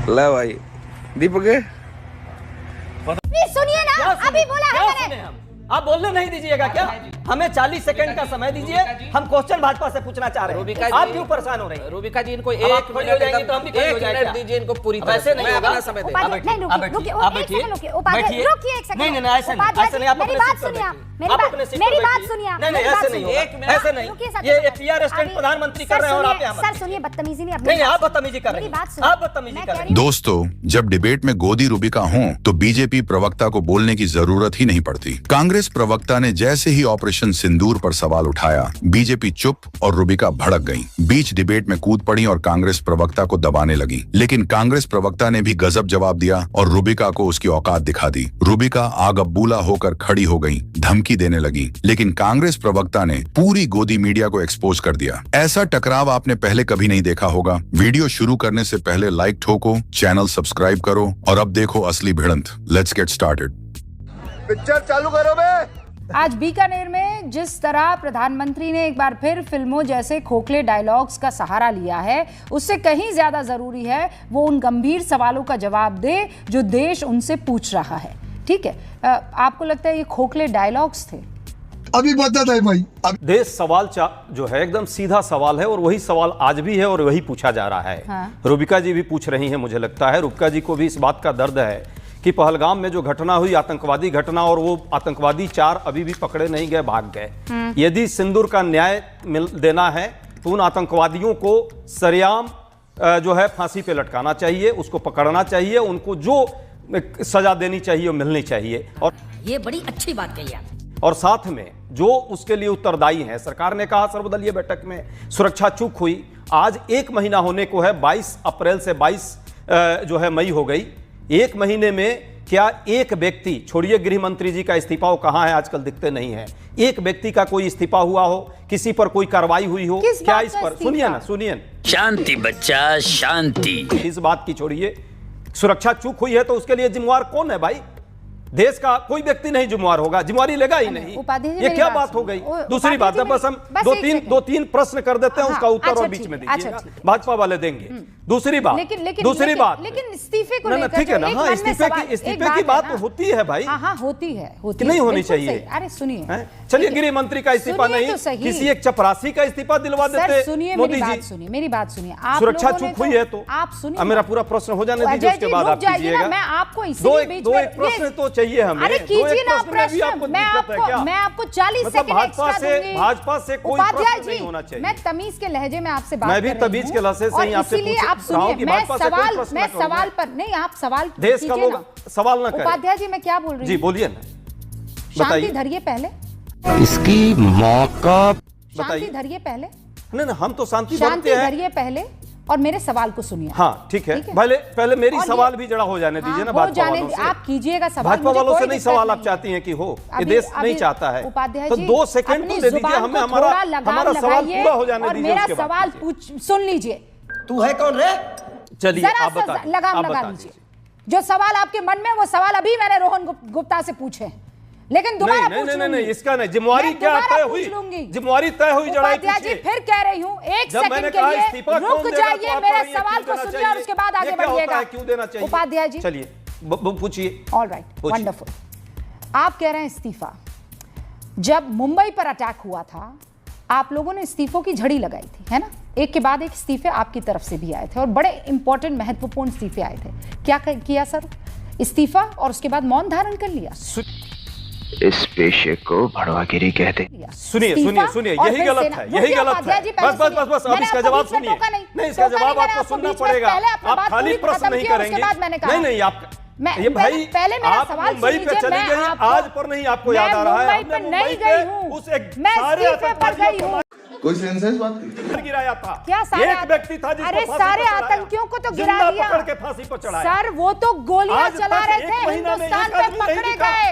ला भाई दीपक सुनिए ना, अभी बोला है मैंने। आप बोलने नहीं दीजिएगा क्या? हमें 40 सेकंड का समय दीजिए, हम क्वेश्चन भाजपा से पूछना चाह रहे हैं। आप क्यों परेशान हो रहे हैं? रूबिका जी, इनको आप एक खड़ी हो जाएंगी तो हम भी खड़े हो जाएंगे। दीजिए इनको पूरी तरह ऐसे नहीं होगा। समय नहीं, रुकिए, रुकिए, आप बैठिए, रुकिए, आप एक बैठिए, सेकंड रुकिए, उपाध्याय, बैठिए। रुकिए एक सेकंड। नहीं, नहीं, ऐसे नहीं, उपाध्याय ऐसे नहीं, आप मेरी अपने बात सीट पर सुनिए, बैठिए। मेरी आप बात अपने सीट मेरी पर बात बैठिए। सुनिए, नहीं, मेरी नहीं, बात ऐसे नहीं सुनिए। होगा, ऐसे नहीं। रुकिए सर, ये रुकिए। PR स्टैंड अभी- प्रधानमंत्री सर कर रहे हैं और आप सुनिए, यहाँ सर सुनिए, बदतमीजी नहीं, नहीं, आप बदतमीजी कर रहे मेरी हैं। बात सुनिए। आप बदतमीजी मैं कर कह रहे रही हूँ- दोस्तों, जब डिबेट में गोदी रूबिका हों तो बीजेपी प्रवक्ता को बोलने की जरूरत ही नहीं पड़ती। कांग्रेस प्रवक्ता ने जैसे ही ऑपरेशन सिंदूर पर सवाल उठाया, बीजेपी चुप और रूबिका भड़क गईं। बीच डिबेट में कूद पड़ी और कांग्रेस प्रवक्ता को दबाने लगी। लेकिन कांग्रेस प्रवक्ता ने भी गजब जवाब दिया और रूबिका को उसकी औकात दिखा दी। रूबिका आग अब्बूला होकर खड़ी हो गई, धमकी देने लगी। लेकिन कांग्रेस प्रवक्ता ने पूरी गोदी मीडिया को एक्सपोज कर दिया। ऐसा टकराव आपने पहले कभी नहीं देखा होगा। वीडियो शुरू करने से पहले लाइक ठोको, चैनल सब्सक्राइब करो और अब देखो असली भिड़ंत। Let's get started. पिक्चर चालू करो बे। आज बीकानेर में जिस तरह प्रधानमंत्री ने एक बार फिर फिल्मों जैसे खोखले डायलॉग्स का सहारा लिया है, उससे कहीं ज्यादा जरूरी है वो उन गंभीर सवालों का जवाब दे जो देश उनसे पूछ रहा है। ठीक है, आपको लगता है ये खोखले डायलॉग्स थे? अभी बताता है भाई। देश सवाल जो है एकदम सीधा सवाल है और वही सवाल आज भी है और वही पूछा जा रहा है। हाँ। रूबिका जी भी पूछ रही हैं, मुझे लगता है रूबिका जी को भी इस बात का दर्द है कि पहलगाम में जो घटना हुई, आतंकवादी घटना, और वो आतंकवादी 4 अभी भी पकड़े नहीं गए, भाग गए। यदि सिंदूर का न्याय देना है तो उन आतंकवादियों को सरेआम जो है फांसी पे लटकाना चाहिए, उसको पकड़ना चाहिए, उनको जो सजा देनी चाहिए वो मिलनी चाहिए। और ये बड़ी अच्छी बात कही आप। और साथ में जो उसके लिए उत्तरदायी है, सरकार ने कहा सर्वदलीय बैठक में सुरक्षा चूक हुई। आज 1 महीना होने को है, 22 अप्रैल से 22 जो है मई हो गई। 1 महीने में क्या एक व्यक्ति, छोड़िए गृह मंत्री जी का इस्तीफा, वो कहाँ है आजकल, दिखते नहीं है, एक व्यक्ति का कोई इस्तीफा हुआ हो, किसी पर कोई कार्रवाई हुई हो क्या इस पर? सुनिए ना, सुनिए ना। शांति बच्चा शांति। इस बात की छोड़िए, सुरक्षा चूक हुई है तो उसके लिए जिम्मेवार कौन है भाई? देश का कोई व्यक्ति नहीं जिम्मेवार होगा, जिम्मेवारी लेगा ही नहीं। ये क्या बात हो गई? दूसरी बात है, बस हम दो तीन प्रश्न कर देते हैं, उसका उत्तर और बीच में दीजिएगा, भाजपा वाले देंगे। दूसरी बात, दूसरी बात, लेकिन इस्तीफे को लेकर ठीक है ना, हाँ, इस्तीफे की बात होती है भाई। हाँ होती है, नहीं होनी चाहिए। अरे सुनिए, चलिए गृह मंत्री का इस्तीफा नहीं, किसी एक चपरासी का इस्तीफा दिलवा देते सुनिए, मोदी जी। मेरी बात सुनिए। सुरक्षा चूक हुई है तो आप सुनिए, मेरा पूरा प्रश्न हो जाने दीजिए, उसके बाद आप कीजिएगा। मैं आपको दो एक प्रश्न तो चाहिए हमें। अरे कीजिए ना प्रश्न, मैं आपको 40 सेकंड एक्स्ट्रा दूंगी। भाजपा से कोई प्रश्न नहीं होना चाहिए। मैं तमीज के लहजे में आपसे बात कर रही हूं। मैं भी तमीज के लहजे से ही आपसे पूछ रहा हूं कि भाजपा से कोई प्रश्न मैं सवाल पर नहीं, आप सवाल देश का लोग सवाल ना करें। उपाध्याय जी, मैं क्या बोल रही हूं? जी बोलिए ना, शांति धरिए पहले, इसकी मौका शांति धरिए पहले। नहीं, हम तो शांति धरिए पहले और मेरे सवाल को सुनिए। हाँ ठीक है, पहले मेरी सवाल भी जरा हो जाने दीजिए ना। भाजपा वालों से आप कीजिएगा सवाल, भाजपा वालों से नहीं सवाल आप चाहती हैं कि हो, ये देश नहीं चाहता है तो 2 सेकंड तो दे दीजिए हमें, हमारा सवाल पूरा हो जाने दीजिए। मेरा सवाल सुन लीजिए। तू है कौन रे? चलिए आप बता, लगाम लगा लीजिए। जो सवाल आपके मन में, वो सवाल अभी मैंने रोहन गुप्ता से पूछे हैं, लेकिन दोबारा पूछ लूंगी। नहीं, इसका नहीं, जिम्मेवारी क्या तय हुई? जिम्मेवारी तय हुई, जरा उपाध्याय जी फिर कह रही हूँ, 1 सेकंड के लिए रुक जाइए, मेरे सवाल को सुनिए और उसके बाद आगे बढ़िएगा। क्यों देना चाहिए उपाध्याय जी? चलिए पूछिए। Alright, wonderful. आप कह रहे हैं इस्तीफा। जब मुंबई पर अटैक हुआ था, आप लोगों ने इस्तीफों की झड़ी लगाई थी, है ना? एक के बाद एक इस्तीफे आपकी तरफ से भी आए थे और बड़े इंपॉर्टेंट महत्वपूर्ण इस्तीफे आए थे। क्या किया सर? इस्तीफा और उसके बाद मौन धारण कर लिया। इस पेशे को भड़वागिरी कहते हैं। सुनिए, यही गलत है, यही गलत है। बस अब इसका जवाब सुनिए। नहीं, इसका जवाब आपको सुनना पड़ेगा। आप खाली प्रश्न नहीं करेंगे। नहीं, आप ये भाई, पहले मेरा आप सवाल मुंबई पे चली गई, आज पर नहीं आपको याद आ रहा है? मुंबई पर नहीं गई हूँ, मैं इस्तीफे पर गई हूँ। कोई सेंस है इस बात की? गिराया था क्या? सारे एक व्यक्ति था जिसको अरे फांसी सारे पर चढ़ाया, आतंकियों को तो गिरा जिंदा दिया। पकड़ के फांसी पर चढ़ाया। सर वो तो गोलियां आज चला तक रहे 1 थे, महीना में हिंदुस्तान एक पे आदमी नहीं पकड़े दिखा। गए।